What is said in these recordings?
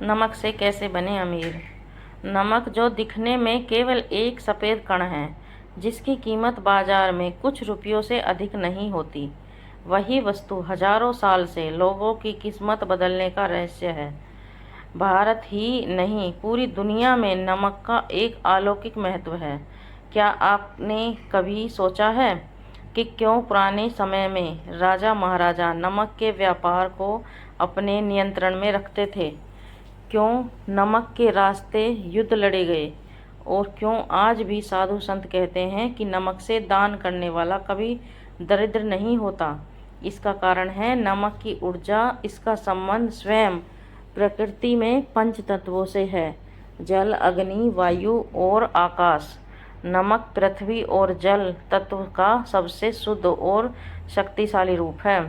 नमक से कैसे बने अमीर। नमक, जो दिखने में केवल एक सफ़ेद कण है, जिसकी कीमत बाजार में कुछ रुपयों से अधिक नहीं होती, वही वस्तु हजारों साल से लोगों की किस्मत बदलने का रहस्य है। भारत ही नहीं, पूरी दुनिया में नमक का एक अलौकिक महत्व है। क्या आपने कभी सोचा है कि क्यों पुराने समय में राजा महाराजा नमक के व्यापार को अपने नियंत्रण में रखते थे? क्यों नमक के रास्ते युद्ध लड़े गए, और क्यों आज भी साधु संत कहते हैं कि नमक से दान करने वाला कभी दरिद्र नहीं होता? इसका कारण है नमक की ऊर्जा। इसका संबंध स्वयं प्रकृति में पंच तत्वों से है: जल, अग्नि, वायु और आकाश। नमक पृथ्वी और जल तत्व का सबसे शुद्ध और शक्तिशाली रूप है।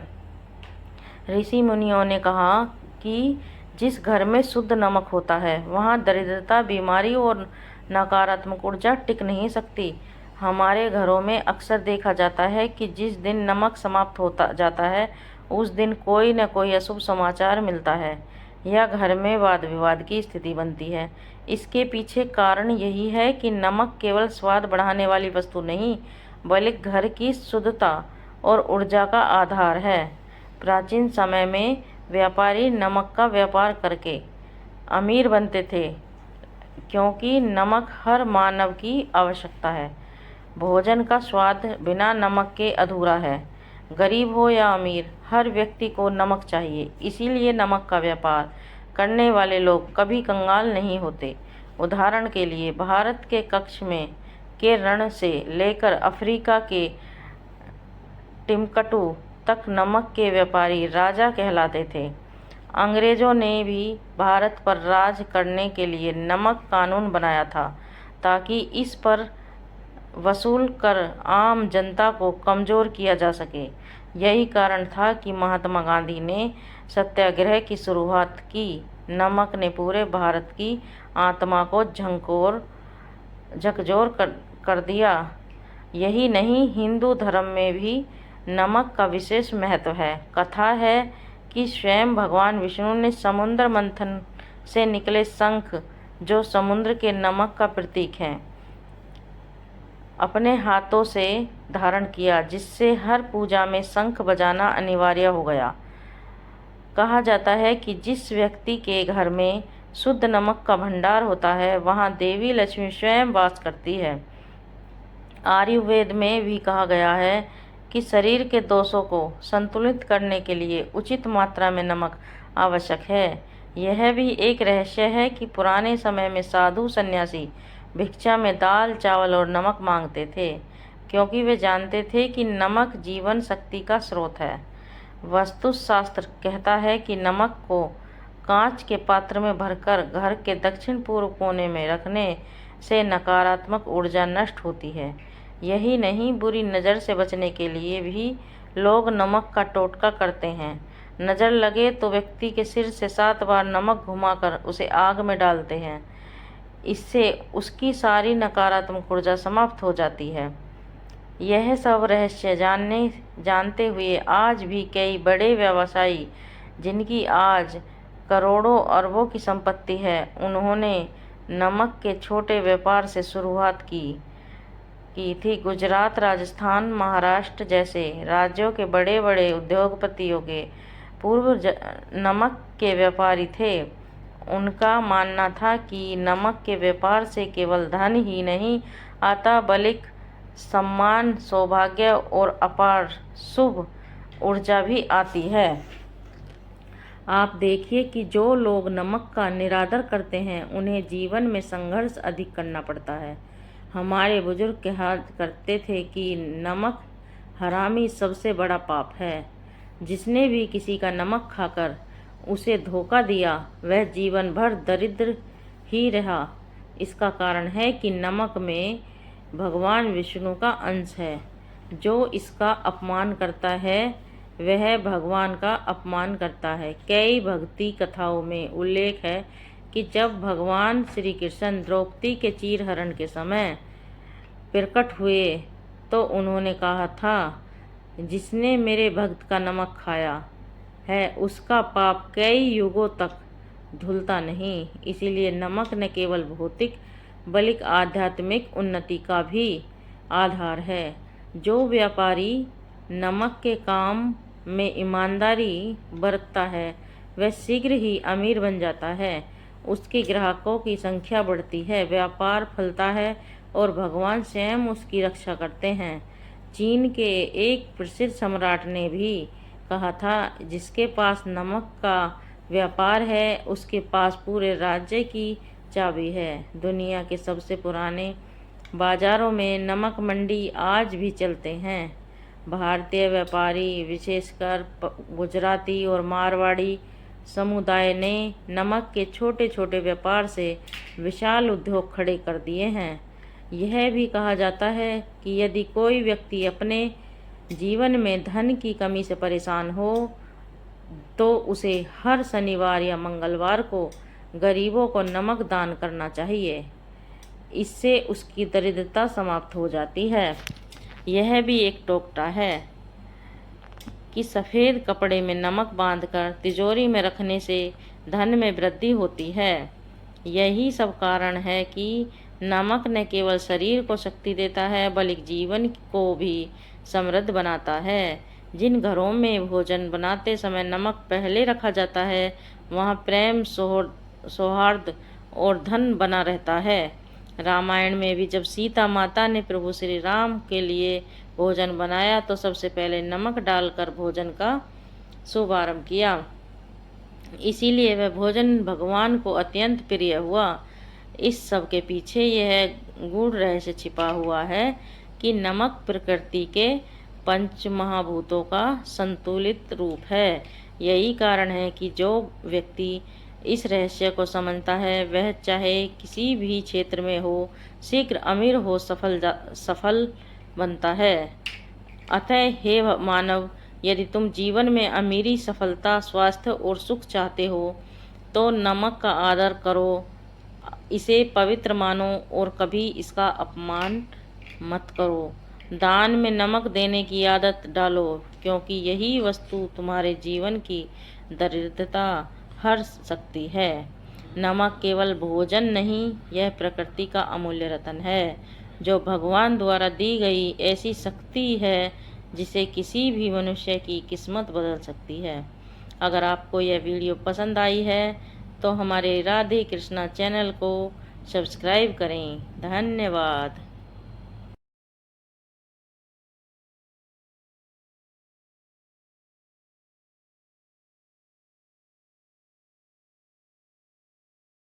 ऋषि मुनियों ने कहा कि जिस घर में शुद्ध नमक होता है, वहाँ दरिद्रता, बीमारी और नकारात्मक ऊर्जा टिक नहीं सकती। हमारे घरों में अक्सर देखा जाता है कि जिस दिन नमक समाप्त होता जाता है, उस दिन कोई न कोई अशुभ समाचार मिलता है या घर में वाद विवाद की स्थिति बनती है। इसके पीछे कारण यही है कि नमक केवल स्वाद बढ़ाने वाली वस्तु नहीं, बल्कि घर की शुद्धता और ऊर्जा का आधार है। प्राचीन समय में व्यापारी नमक का व्यापार करके अमीर बनते थे, क्योंकि नमक हर मानव की आवश्यकता है। भोजन का स्वाद बिना नमक के अधूरा है। गरीब हो या अमीर, हर व्यक्ति को नमक चाहिए। इसीलिए नमक का व्यापार करने वाले लोग कभी कंगाल नहीं होते। उदाहरण के लिए, भारत के कच्छ में के रण से लेकर अफ्रीका के टिम्बकटू तक नमक के व्यापारी राजा कहलाते थे। अंग्रेजों ने भी भारत पर राज करने के लिए नमक कानून बनाया था, ताकि इस पर वसूल कर आम जनता को कमज़ोर किया जा सके। यही कारण था कि महात्मा गांधी ने सत्याग्रह की शुरुआत की। नमक ने पूरे भारत की आत्मा को झकझोर कर दिया। यही नहीं, हिंदू धर्म में भी नमक का विशेष महत्व है। कथा है कि स्वयं भगवान विष्णु ने समुद्र मंथन से निकले शंख, जो समुद्र के नमक का प्रतीक है, अपने हाथों से धारण किया, जिससे हर पूजा में शंख बजाना अनिवार्य हो गया। कहा जाता है कि जिस व्यक्ति के घर में शुद्ध नमक का भंडार होता है, वहाँ देवी लक्ष्मी स्वयं वास करती है। आयुर्वेद में भी कहा गया है कि शरीर के दोषों को संतुलित करने के लिए उचित मात्रा में नमक आवश्यक है। यह भी एक रहस्य है कि पुराने समय में साधु सन्यासी भिक्षा में दाल, चावल और नमक मांगते थे, क्योंकि वे जानते थे कि नमक जीवन शक्ति का स्रोत है। वास्तुशास्त्र कहता है कि नमक को कांच के पात्र में भरकर घर के दक्षिण पूर्व कोने में रखने से नकारात्मक ऊर्जा नष्ट होती है। यही नहीं, बुरी नज़र से बचने के लिए भी लोग नमक का टोटका करते हैं। नज़र लगे तो व्यक्ति के सिर से 7 बार नमक घुमाकर उसे आग में डालते हैं। इससे उसकी सारी नकारात्मक ऊर्जा समाप्त हो जाती है। यह सब रहस्य जानते हुए आज भी कई बड़े व्यवसायी, जिनकी आज करोड़ों अरबों की संपत्ति है, उन्होंने नमक के छोटे व्यापार से शुरुआत की थी। गुजरात, राजस्थान, महाराष्ट्र जैसे राज्यों के बड़े बड़े उद्योगपतियों के पूर्व नमक के व्यापारी थे। उनका मानना था कि नमक के व्यापार से केवल धन ही नहीं आता, बल्कि सम्मान, सौभाग्य और अपार शुभ ऊर्जा भी आती है। आप देखिए कि जो लोग नमक का निरादर करते हैं, उन्हें जीवन में संघर्ष अधिक करना पड़ता है। हमारे बुजुर्ग कहा करते थे कि नमक हरामी सबसे बड़ा पाप है। जिसने भी किसी का नमक खाकर उसे धोखा दिया, वह जीवन भर दरिद्र ही रहा। इसका कारण है कि नमक में भगवान विष्णु का अंश है। जो इसका अपमान करता है, वह भगवान का अपमान करता है। कई भक्ति कथाओं में उल्लेख है कि जब भगवान श्री कृष्ण द्रौपदी के चीरहरण के समय प्रकट हुए, तो उन्होंने कहा था, जिसने मेरे भक्त का नमक खाया है, उसका पाप कई युगों तक धुलता नहीं। इसीलिए नमक न केवल भौतिक बल्कि आध्यात्मिक उन्नति का भी आधार है। जो व्यापारी नमक के काम में ईमानदारी बरतता है वह शीघ्र ही अमीर बन जाता है। उसके ग्राहकों की संख्या बढ़ती है, व्यापार फलता है और भगवान स्वयं उसकी रक्षा करते हैं। चीन के एक प्रसिद्ध सम्राट ने भी कहा था, जिसके पास नमक का व्यापार है उसके पास पूरे राज्य की चाबी है। दुनिया के सबसे पुराने बाजारों में नमक मंडी आज भी चलते हैं। भारतीय व्यापारी, विशेषकर गुजराती और मारवाड़ी समुदाय ने नमक के छोटे छोटे व्यापार से विशाल उद्योग खड़े कर दिए हैं। यह भी कहा जाता है कि यदि कोई व्यक्ति अपने जीवन में धन की कमी से परेशान हो तो उसे हर शनिवार या मंगलवार को गरीबों को नमक दान करना चाहिए। इससे उसकी दरिद्रता समाप्त हो जाती है। यह भी एक टोटका है कि सफ़ेद कपड़े में नमक बांधकर तिजोरी में रखने से धन में वृद्धि होती है। यही सब कारण है कि नमक न केवल शरीर को शक्ति देता है बल्कि जीवन को भी समृद्ध बनाता है। जिन घरों में भोजन बनाते समय नमक पहले रखा जाता है वहाँ प्रेम, सौहार्द और धन बना रहता है। रामायण में भी जब सीता माता ने प्रभु श्री राम के लिए भोजन बनाया तो सबसे पहले नमक डालकर भोजन का शुभारंभ किया। इसीलिए वह भोजन भगवान को अत्यंत प्रिय हुआ। इस सब के पीछे यह गूढ़ रहस्य छिपा हुआ है कि नमक प्रकृति के पंच महाभूतों का संतुलित रूप है। यही कारण है कि जो व्यक्ति इस रहस्य को समझता है वह चाहे किसी भी क्षेत्र में हो शीघ्र अमीर हो सफल बनता है। अतः हे मानव, यदि तुम जीवन में अमीरी, सफलता, स्वास्थ्य और सुख चाहते हो तो नमक का आदर करो, इसे पवित्र मानो और कभी इसका अपमान मत करो। दान में नमक देने की आदत डालो, क्योंकि यही वस्तु तुम्हारे जीवन की दरिद्रता हर सकती है। नमक केवल भोजन नहीं, यह प्रकृति का अमूल्य रत्न है, जो भगवान द्वारा दी गई ऐसी शक्ति है जिसे किसी भी मनुष्य की किस्मत बदल सकती है। अगर आपको यह वीडियो पसंद आई है तो हमारे राधे कृष्णा चैनल को सब्सक्राइब करें। धन्यवाद।